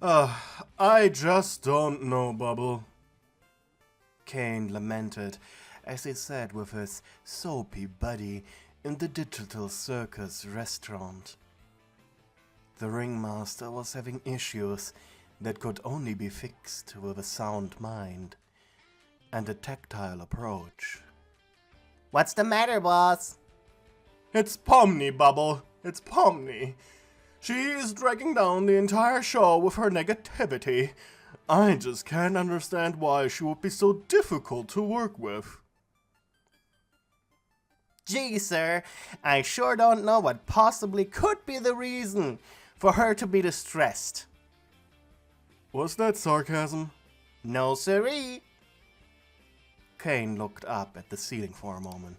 I just don't know, Bubble. Kane lamented as he sat with his soapy buddy in the digital Circus restaurant. The ringmaster was having issues that could only be fixed with a sound mind and a tactile approach. What's the matter, boss? It's Pomni, Bubble. It's Pomni. She is dragging down the entire show with her negativity. I just can't understand why she would be so difficult to work with. Gee, sir, I sure don't know what possibly could be the reason for her to be distressed. Was that sarcasm? No, siree. Kane looked up at the ceiling for a moment.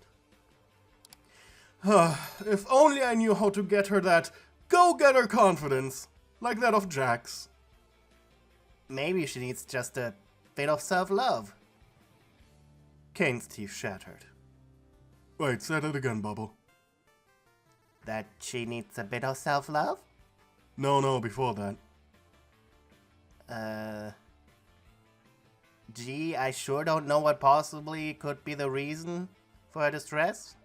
If only I knew how to get her that go-getter confidence, like that of Jax. Maybe she needs just a bit of self-love. Kane's teeth shattered. Wait, say that again, Bubble. That she needs a bit of self-love? No, before that. Gee, I sure don't know what possibly could be the reason for her distress.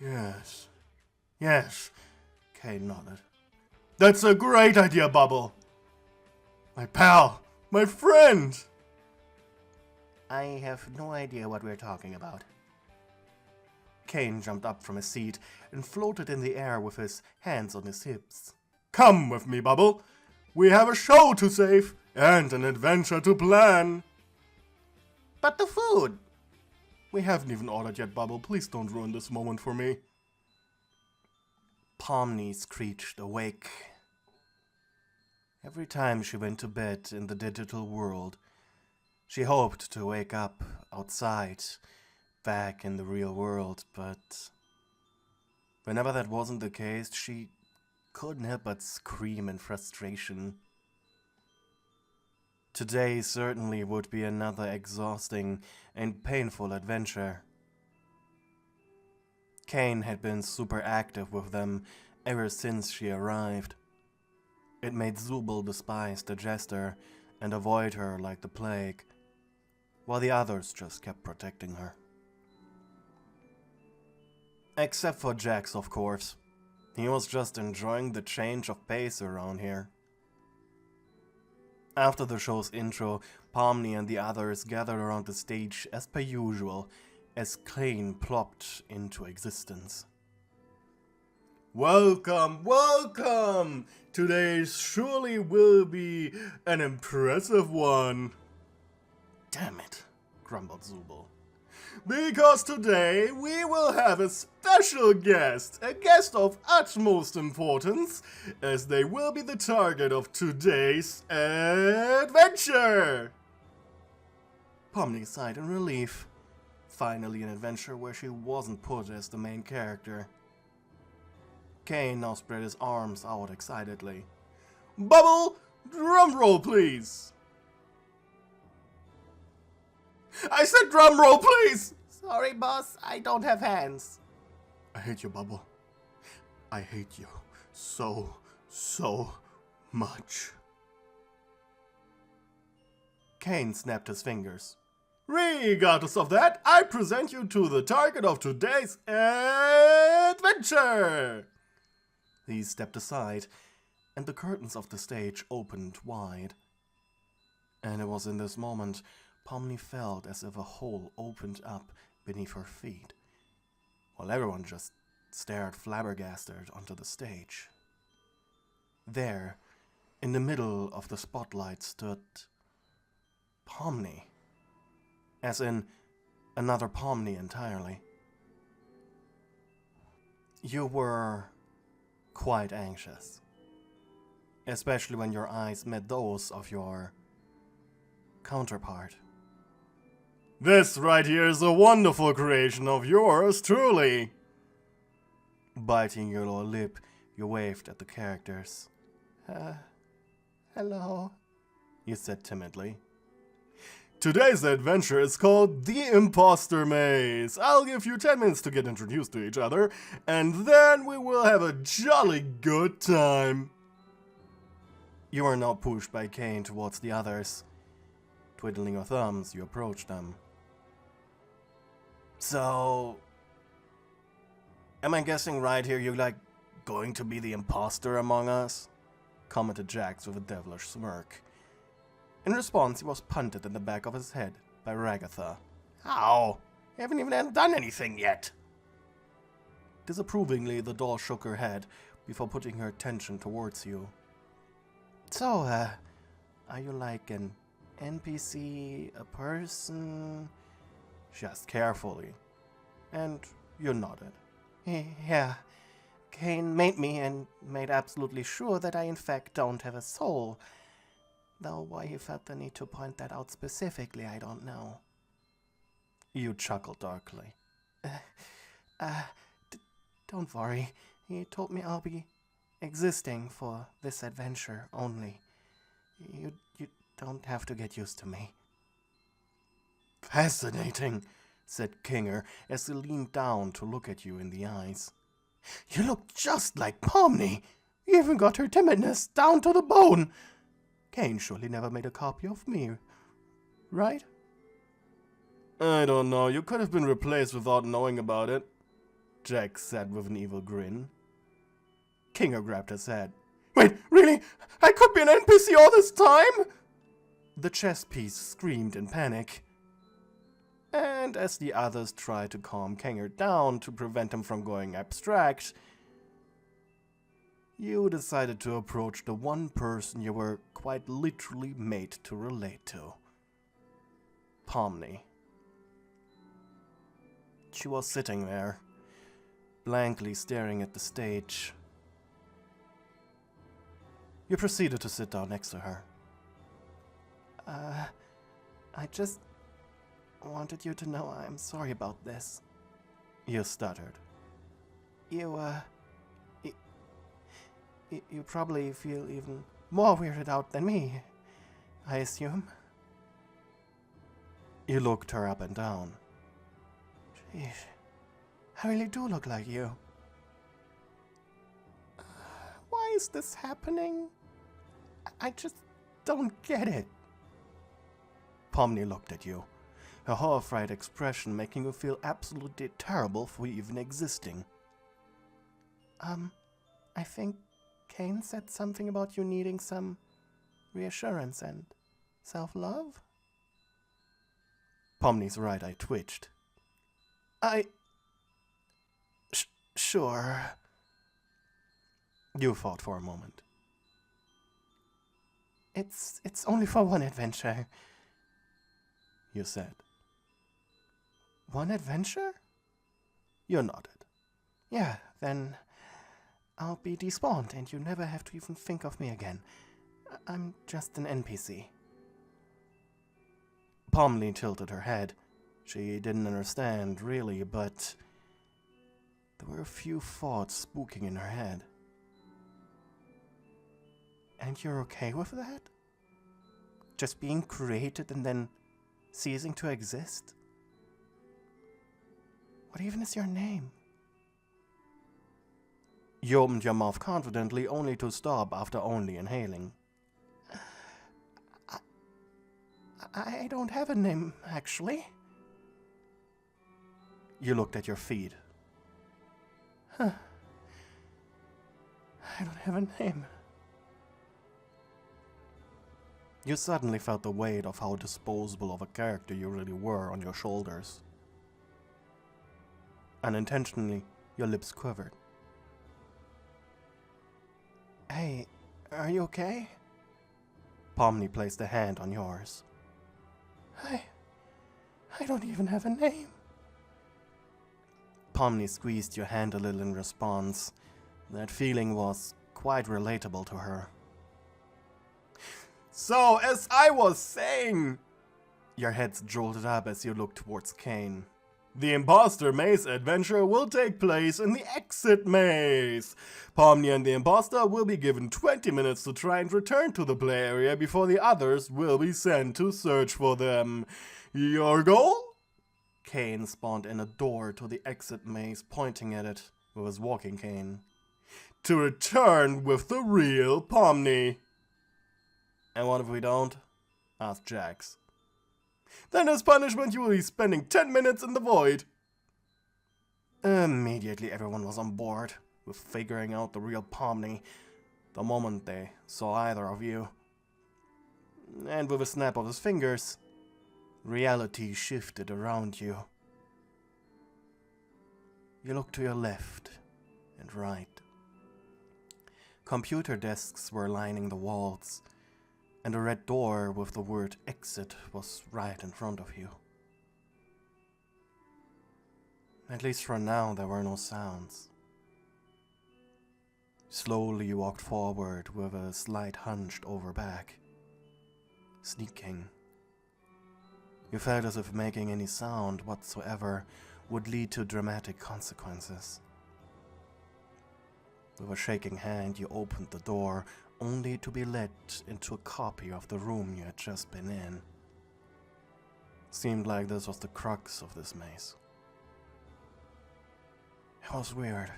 Yes, Kane nodded. That's a great idea, Bubble. My pal, my friend. I have no idea what we're talking about. Kane jumped up from his seat and floated in the air with his hands on his hips. Come with me, Bubble. We have a show to save and an adventure to plan. But the food! We haven't even ordered yet, Bubble. Please don't ruin this moment for me. Pomni screeched awake. Every time she went to bed in the digital world, she hoped to wake up outside, back in the real world, but whenever that wasn't the case, she couldn't help but scream in frustration. Today certainly would be another exhausting and painful adventure. Kane had been super active with them ever since she arrived. It made Zubul despise the jester and avoid her like the plague, while the others just kept protecting her. Except for Jax, of course. He was just enjoying the change of pace around here. After the show's intro, Pomni and the others gathered around the stage as per usual, as Kane plopped into existence. Welcome, welcome! Today surely will be an impressive one. Damn it, grumbled Zubul. Because today we will have a special guest, a guest of utmost importance, as they will be the target of today's adventure. Pomni sighed in relief. Finally an adventure where she wasn't put as the main character. Kane now spread his arms out excitedly. Bubble, drum roll please. I said drum roll, please! Sorry, boss, I don't have hands. I hate you, Bubble. I hate you so much. Kane snapped his fingers. Regardless of that, I present you to the target of today's adventure! He stepped aside, and the curtains of the stage opened wide. And it was in this moment Pomni felt as if a hole opened up beneath her feet, while everyone just stared flabbergasted onto the stage. There, in the middle of the spotlight, stood Pomni, as in another Pomni entirely. You were quite anxious, especially when your eyes met those of your counterpart. This right here is a wonderful creation of yours, truly. Biting your lower lip, you waved at the characters. Hello, you said timidly. Today's adventure is called The Imposter Maze. I'll give you 10 minutes to get introduced to each other, and then we will have a jolly good time. You are now pushed by Kane towards the others. Twiddling your thumbs, you approach them. So, am I guessing right here you're like going to be the imposter among us? Commented Jax with a devilish smirk. In response, he was punted in the back of his head by Ragatha. Ow! You haven't even done anything yet! Disapprovingly, the doll shook her head before putting her attention towards you. So, are you like an NPC, a person? She asked carefully, and you nodded. Yeah, Kane made me and made absolutely sure that I in fact don't have a soul. Though why he felt the need to point that out specifically, I don't know. You chuckled darkly. Don't worry. He told me I'll be existing for this adventure only. You don't have to get used to me. Fascinating, said Kinger as he leaned down to look at you in the eyes. You look just like Pomni. You even got her timidness down to the bone. Kane surely never made a copy of me, right? I don't know. You could have been replaced without knowing about it, Jax said with an evil grin. Kinger grabbed his head. Wait, really? I could be an NPC all this time? The chess piece screamed in panic. And as the others tried to calm Kinger down to prevent him from going abstract, you decided to approach the one person you were quite literally made to relate to. Pomni. She was sitting there, blankly staring at the stage. You proceeded to sit down next to her. I just wanted you to know I'm sorry about this. You stuttered. You probably feel even more weirded out than me, I assume. You looked her up and down. Jeez, I really do look like you. Why is this happening? I just don't get it. Pomni looked at you, her horrified expression making you feel absolutely terrible for even existing. I think Kane said something about you needing some reassurance and self-love? Pomni's right eye twitched. Sure. You thought for a moment. It's only for one adventure, you said. One adventure? You nodded. Yeah, then I'll be despawned and you never have to even think of me again. I'm just an NPC. Pomni tilted her head. She didn't understand, really, but there were a few thoughts spooking in her head. And you're okay with that? Just being created and then ceasing to exist? What even is your name? You opened your mouth confidently, only to stop after only inhaling. I don't have a name, actually. You looked at your feet. Huh. I don't have a name. You suddenly felt the weight of how disposable of a character you really were on your shoulders. Unintentionally, your lips quivered. Hey, are you okay? Pomni placed a hand on yours. I don't even have a name. Pomni squeezed your hand a little in response. That feeling was quite relatable to her. So, as I was saying, your heads jolted up as you looked towards Kane. The Imposter Maze adventure will take place in the exit maze. Pomni and the Imposter will be given 20 minutes to try and return to the play area before the others will be sent to search for them. Your goal? Kane spawned in a door to the exit maze, pointing at it with his walking cane. To return with the real Pomni. And what if we don't? Asked Jax. Then as punishment you will be spending 10 minutes in the void. Immediately everyone was on board with figuring out the real Pomni the moment they saw either of you. And with a snap of his fingers, reality shifted around you. You looked to your left and right. Computer desks were lining the walls, and a red door with the word exit was right in front of you. At least for now there were no sounds. Slowly you walked forward with a slight hunched over back. Sneaking. You felt as if making any sound whatsoever would lead to dramatic consequences. With a shaking hand you opened the door, only to be led into a copy of the room you had just been in. Seemed like this was the crux of this maze. It was weird.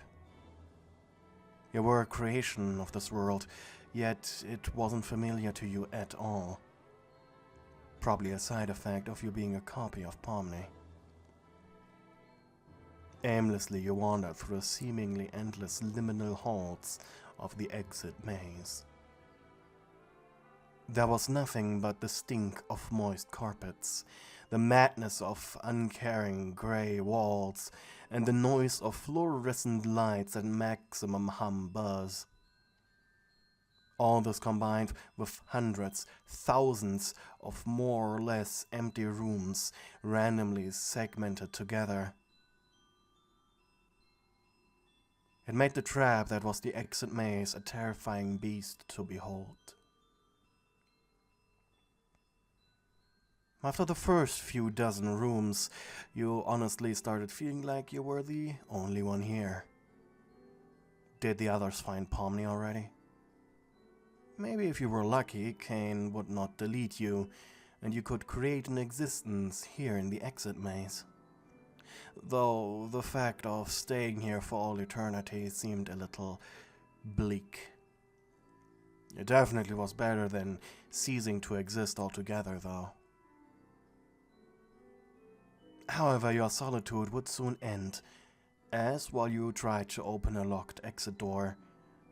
You were a creation of this world, yet it wasn't familiar to you at all. Probably a side effect of you being a copy of Pomni. Aimlessly you wandered through the seemingly endless liminal halls of the exit maze. There was nothing but the stink of moist carpets, the madness of uncaring grey walls, and the noise of fluorescent lights at maximum hum buzz. All this combined with hundreds, thousands of more or less empty rooms randomly segmented together. It made the trap that was the exit maze a terrifying beast to behold. After the first few dozen rooms, you honestly started feeling like you were the only one here. Did the others find Pomni already? Maybe if you were lucky, Kane would not delete you, and you could create an existence here in the exit maze. Though the fact of staying here for all eternity seemed a little bleak. It definitely was better than ceasing to exist altogether, though. However, your solitude would soon end, as while you tried to open a locked exit door,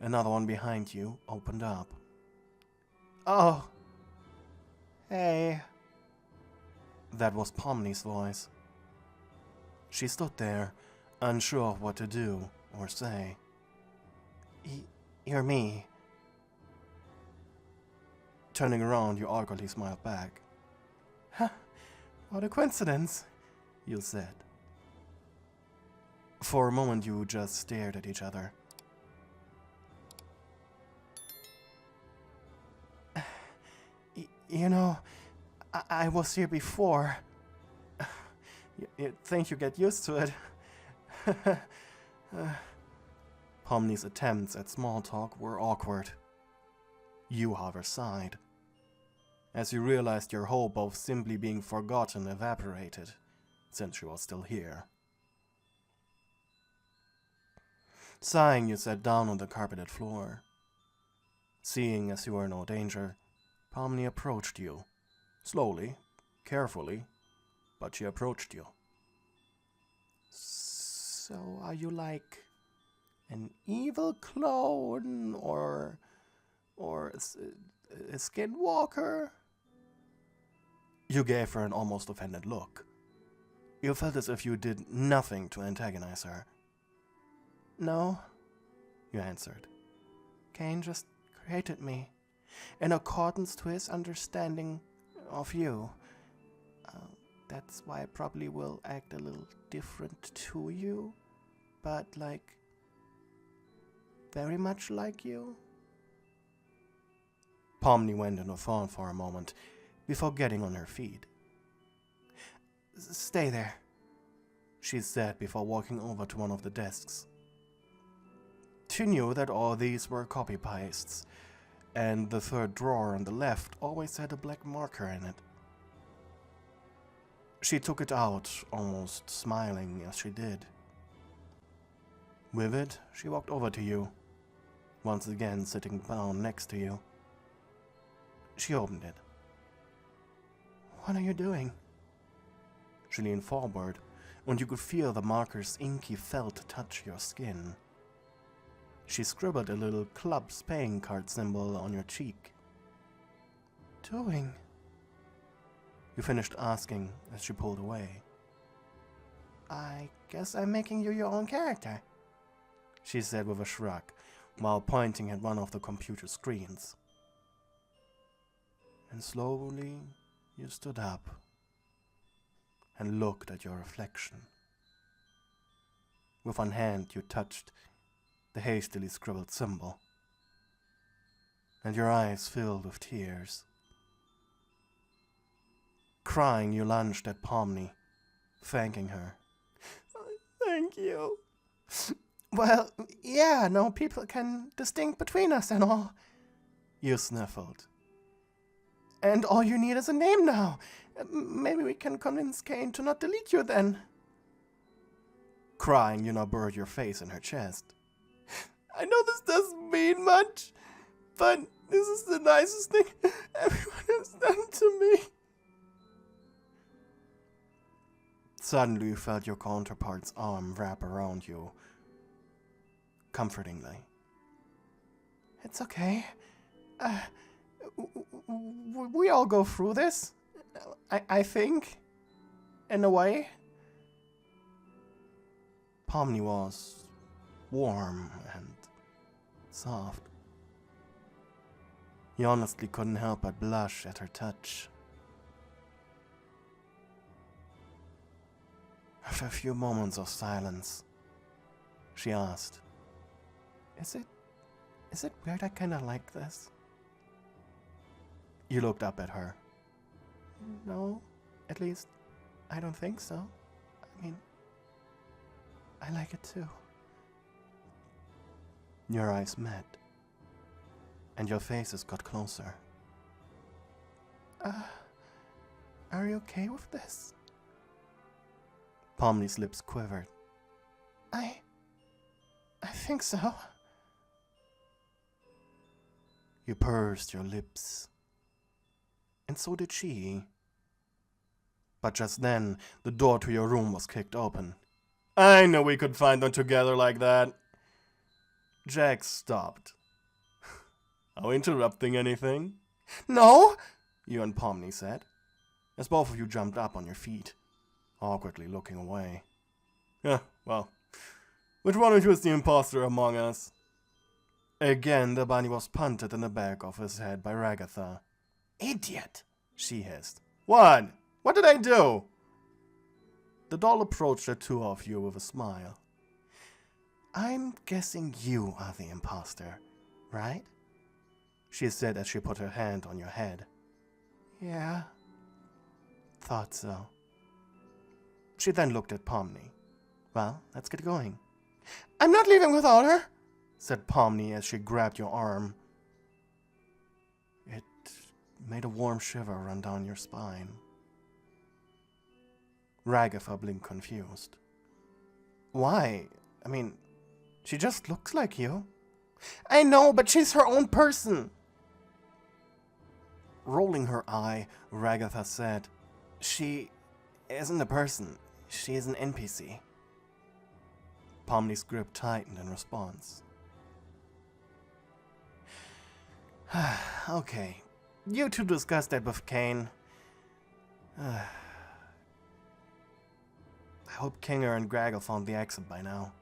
another one behind you opened up. Oh, hey. That was Pomni's voice. She stood there, unsure of what to do or say. You're me. Turning around, you awkwardly smiled back. Huh, what a coincidence, you said. For a moment, you just stared at each other. You know, I was here before. You'd think you get used to it. Pomni's attempts at small talk were awkward. You, however, sighed, as you realized your hope of simply being forgotten evaporated, since she was still here. Sighing, you sat down on the carpeted floor. Seeing as you were in no danger, Pomni approached you. Slowly, carefully, but she approached you. So, are you like an evil clone or a skinwalker? You gave her an almost offended look. You felt as if you did nothing to antagonize her. No, you answered. Kane just created me, in accordance to his understanding of you. That's why I probably will act a little different to you, but like, very much like you. Pomni went into thought for a moment, before getting on her feet. Stay there, she said before walking over to one of the desks. She knew that all these were copy-pastes, and the third drawer on the left always had a black marker in it. She took it out, almost smiling as she did. With it, she walked over to you, once again sitting down next to you. She opened it. What are you doing? She leaned forward, and you could feel the marker's inky felt touch your skin. She scribbled a little club's playing card symbol on your cheek. Doing? You finished asking as she pulled away. I guess I'm making you your own character, she said with a shrug, while pointing at one of the computer screens. And slowly you stood up and looked at your reflection. With one hand you touched the hastily scribbled symbol, and your eyes filled with tears. Crying, you lunged at Pomni, thanking her. Thank you. Well, yeah, no people can distinguish between us and all. You sniffled. And all you need is a name now. Maybe we can convince Kane to not delete you then. Crying, you now buried your face in her chest. I know this doesn't mean much, but this is the nicest thing everyone has done to me. Suddenly you felt your counterpart's arm wrap around you, comfortingly. It's okay. We all go through this, I think, in a way. Pomni was warm and soft. You honestly couldn't help but blush at her touch. After a few moments of silence, she asked, Is it weird I kinda like this? You looked up at her. No, at least, I don't think so. I mean, I like it too. Your eyes met, and your faces got closer. Are you okay with this? Pomni's lips quivered. I think so. You pursed your lips, and so did she. But just then, the door to your room was kicked open. I knew we could find them together like that. Jack stopped. Are we interrupting anything? No, you and Pomni said, as both of you jumped up on your feet, awkwardly looking away. Yeah, well, which one of you is the imposter among us? Again, the bunny was punted in the back of his head by Ragatha. Idiot, she hissed. What? What did I do? The doll approached the two of you with a smile. I'm guessing you are the imposter, right? She said as she put her hand on your head. Yeah, thought so. She then looked at Pomni. Well, let's get going. I'm not leaving without her, said Pomni as she grabbed your arm. It made a warm shiver run down your spine. Ragatha blinked confused. Why? I mean, she just looks like you. I know, but she's her own person. Rolling her eye, Ragatha said, She isn't a person. She is an NPC. Pomni's grip tightened in response. Okay, you two discussed that with Kane. I hope Kinger and Graggle found the exit by now.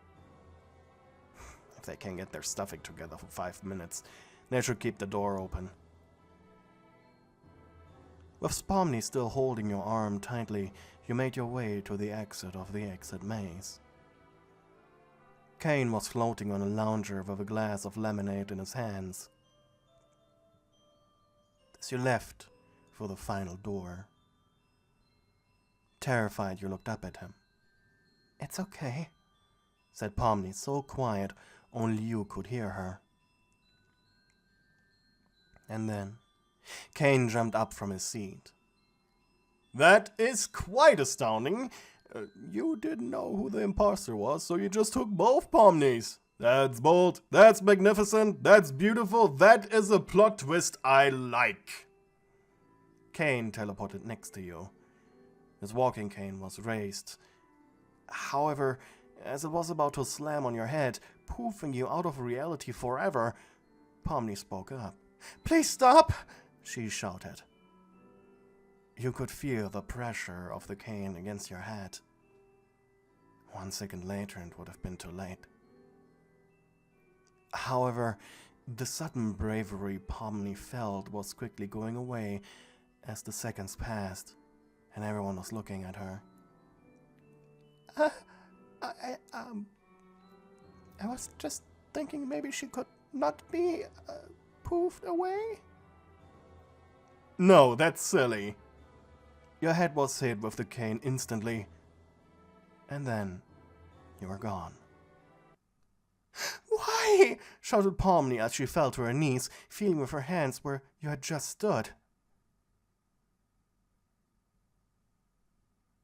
If they can get their stuffing together for 5 minutes, they should keep the door open. With Pomni still holding your arm tightly, you made your way to the exit of the exit maze. Kane was floating on a lounger with a glass of lemonade in his hands. As you left for the final door, terrified, you looked up at him. It's okay, said Pomni, so quiet only you could hear her. And then Kane jumped up from his seat. That is quite astounding. You didn't know who the imposter was, so you just took both Pomnis. That's bold, that's magnificent, that's beautiful, that is a plot twist I like. Kane teleported next to you. His walking cane was raised. However, as it was about to slam on your head, poofing you out of reality forever, Pomni spoke up. "Please stop!" she shouted. You could feel the pressure of the cane against your head. 1 second later, it would have been too late. However, the sudden bravery Pomni felt was quickly going away as the seconds passed and everyone was looking at her. I was just thinking maybe she could not be poofed away. No, that's silly. Your head was hit with the cane instantly, and then you were gone. "Why?" shouted Pomni as she fell to her knees, feeling with her hands where you had just stood.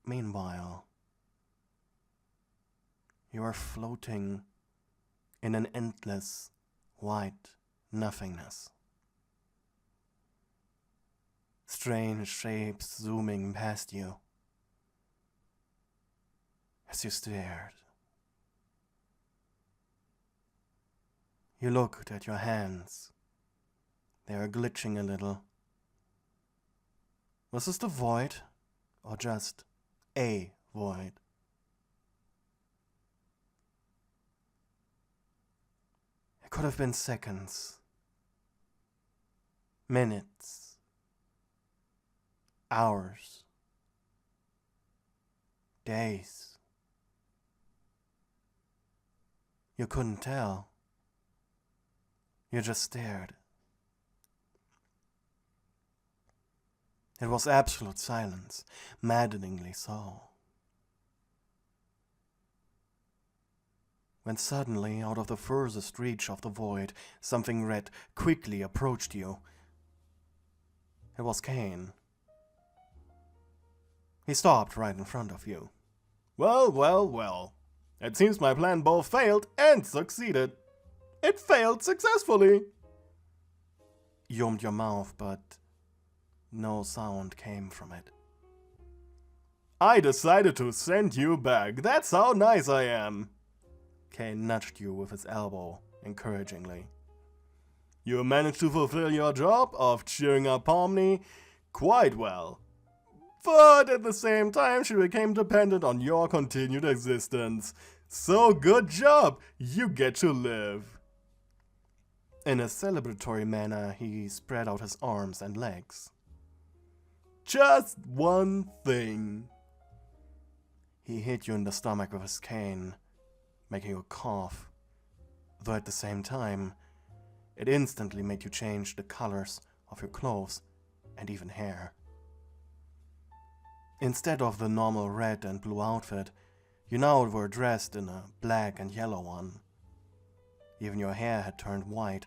Meanwhile, you are floating in an endless, white nothingness. Strange shapes zooming past you as you stared. You looked at your hands. They were glitching a little. Was this the void, or just a void? It could have been seconds, minutes, hours, days. You couldn't tell. You just stared. It was absolute silence, maddeningly so. When suddenly, out of the furthest reach of the void, something red quickly approached you. It was Kane. He stopped right in front of you. Well, well, well. It seems my plan both failed and succeeded. It failed successfully. You opened your mouth, but no sound came from it. I decided to send you back. That's how nice I am. Kane nudged you with his elbow, encouragingly. You managed to fulfill your job of cheering up Pomni quite well. But at the same time, she became dependent on your continued existence. So good job, you get to live. In a celebratory manner, he spread out his arms and legs. Just one thing. He hit you in the stomach with his cane, making you cough, though at the same time, it instantly made you change the colors of your clothes and even hair. Instead of the normal red and blue outfit, you now were dressed in a black and yellow one. Even your hair had turned white,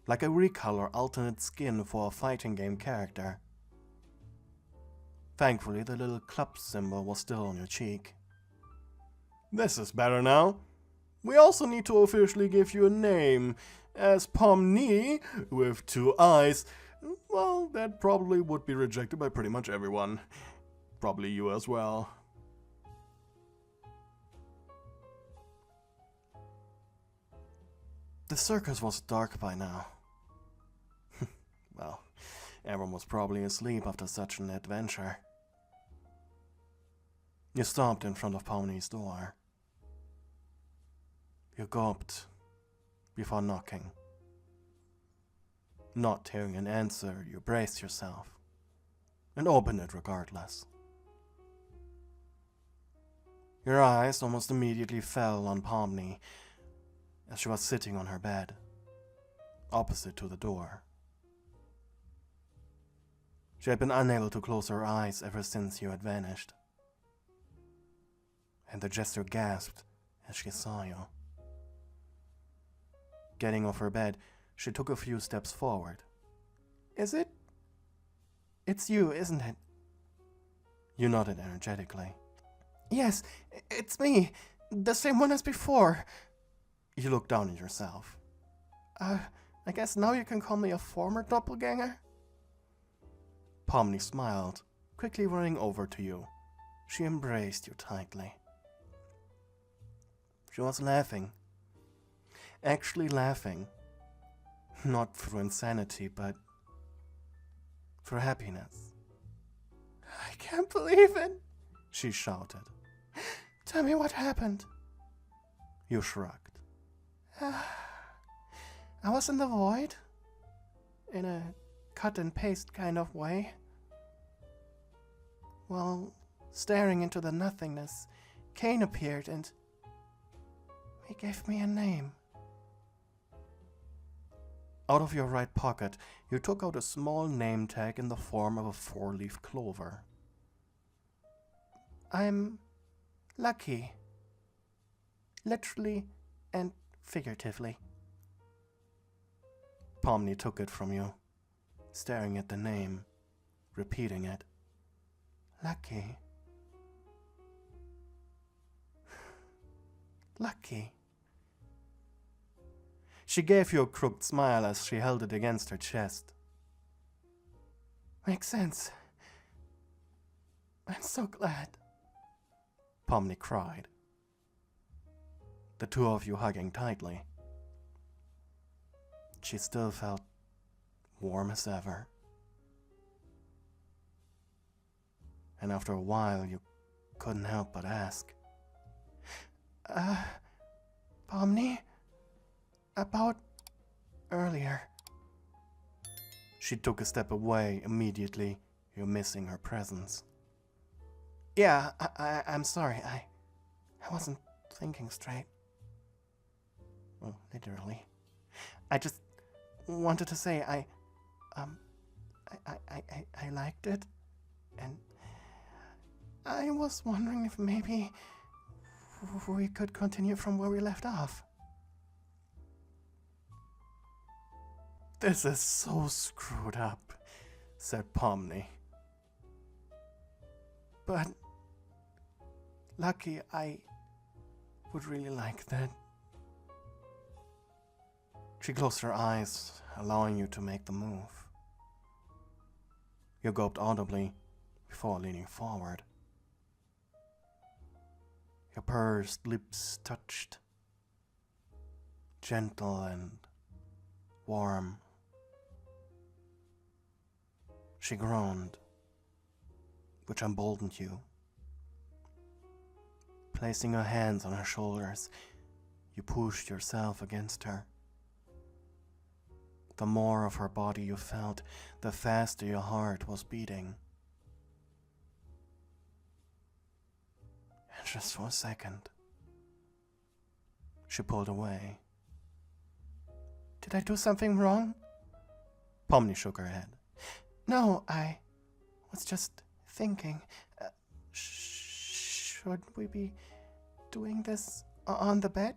like a recolor alternate skin for a fighting game character. Thankfully, the little club symbol was still on your cheek. This is better now. We also need to officially give you a name, as Pomni with 2 eyes. Well, that probably would be rejected by pretty much everyone. Probably you as well. The circus was dark by now. Well, everyone was probably asleep after such an adventure. You stopped in front of Pomni's door. You gulped before knocking. Not hearing an answer, you braced yourself and opened it regardless. Your eyes almost immediately fell on Pomni as she was sitting on her bed, opposite to the door. She had been unable to close her eyes ever since you had vanished, and the jester gasped as she saw you. Getting off her bed, she took a few steps forward. It's you, isn't it? You nodded energetically. Yes, it's me. The same one as before. You looked down at yourself. I guess now you can call me a former doppelganger? Pomni smiled, quickly running over to you. She embraced you tightly. She was laughing. Actually laughing. Not through insanity, but through happiness. I can't believe it, she shouted. Tell me what happened. You shrugged. I was in the void, in a cut and paste kind of way. While staring into the nothingness, Cain appeared and he gave me a name. Out of your right pocket, you took out a small name tag in the form of a 4-leaf clover. I'm Lucky. Literally and figuratively. Pomni took it from you, staring at the name, repeating it. Lucky. Lucky. She gave you a crooked smile as she held it against her chest. Makes sense. I'm so glad. Pomni cried. The two of you hugging tightly. She still felt warm as ever. And after a while, you couldn't help but ask. Pomni? About earlier. She took a step away immediately, you missing her presence. Yeah, I'm sorry. I wasn't thinking straight. Well, literally. I just wanted to say I liked it, and I was wondering if maybe we could continue from where we left off. This is so screwed up, said Pomni. But, Lucky, I would really like that. She closed her eyes, allowing you to make the move. You gulped audibly before leaning forward. Your pursed lips touched, gentle and warm. She groaned, which emboldened you. Placing your hands on her shoulders, you pushed yourself against her. The more of her body you felt, the faster your heart was beating. And just for a second, she pulled away. Did I do something wrong? Pomni shook her head. No, I was just thinking. Should we be doing this on the bed?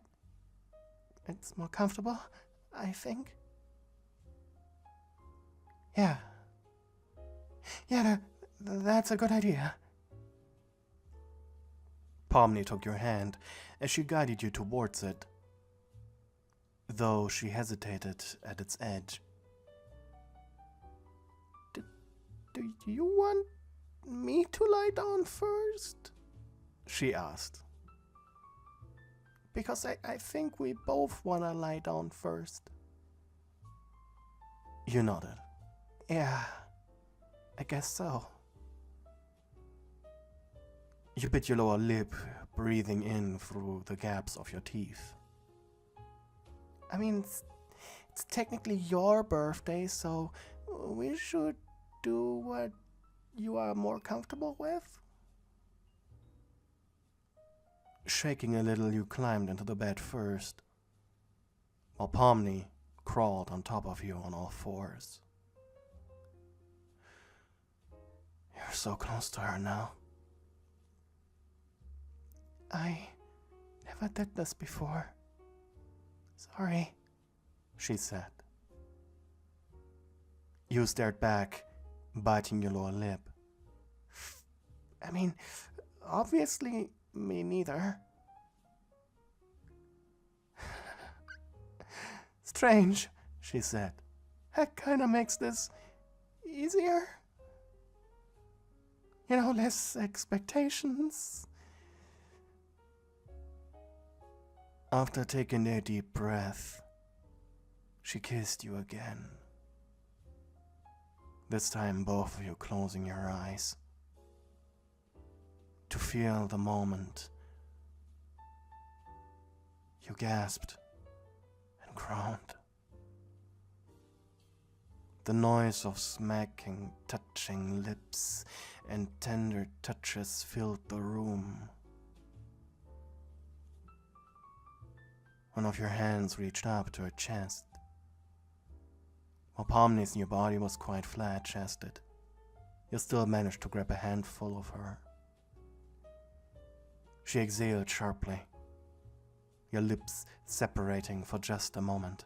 It's more comfortable, I think. Yeah, that's a good idea. Pomni took your hand as she guided you towards it, though she hesitated at its edge. Do you want me to lie down first? She asked. Because I think we both want to lie down first. You nodded. Yeah, I guess so. You bit your lower lip, breathing in through the gaps of your teeth. I mean, it's technically your birthday, so we should do what you are more comfortable with. Shaking a little, you climbed into the bed first, while Pomni crawled on top of you on all fours. You're so close to her now. I never did this before. Sorry, she said. You stared back, biting your lower lip. I mean, obviously, me neither. Strange, she said. That kinda makes this easier. less expectations. After taking a deep breath, she kissed you again. This time both of you closing your eyes to feel the moment. You gasped and groaned. The noise of smacking, touching lips and tender touches filled the room. One of your hands reached up to her chest. While Pomni's new body was quite flat-chested, you still managed to grab a handful of her. She exhaled sharply, your lips separating for just a moment.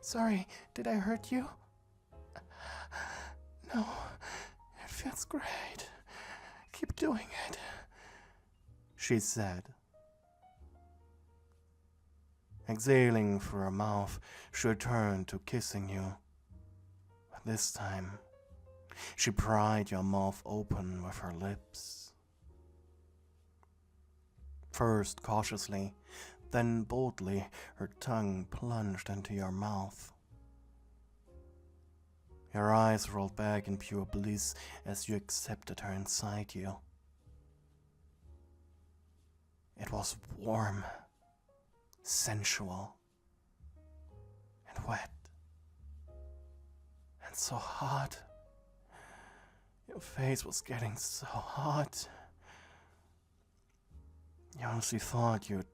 Sorry, did I hurt you? No, it feels great. Keep doing it, she said. Exhaling through her mouth, she returned to kissing you. But this time, she pried your mouth open with her lips. First cautiously, then boldly, her tongue plunged into your mouth. Your eyes rolled back in pure bliss as you accepted her inside you. It was warm, sensual, and wet, and so hot. Your face was getting so hot. You honestly thought you'd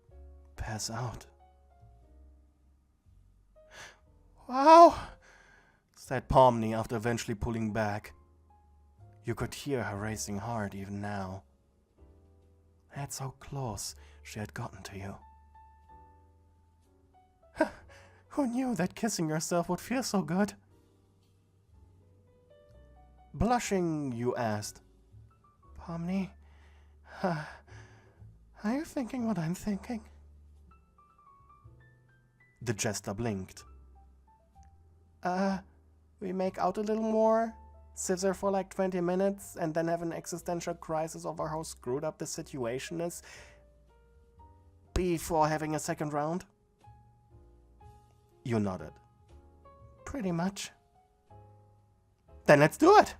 pass out. Wow, said Pomni after eventually pulling back. You could hear her racing heart even now. That's how close she had gotten to you. Who knew that kissing yourself would feel so good? Blushing, you asked, Pomni, are you thinking what I'm thinking? The jester blinked. We make out a little more, sit there for like 20 minutes, and then have an existential crisis over how screwed up the situation is before having a second round? You nodded. Pretty much. Then let's do it!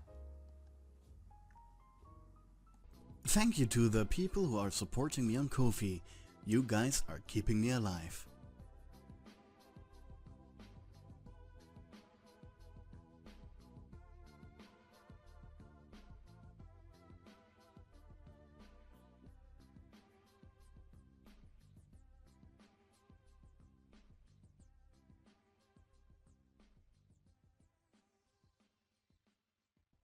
Thank you to the people who are supporting me on Ko-fi. You guys are keeping me alive.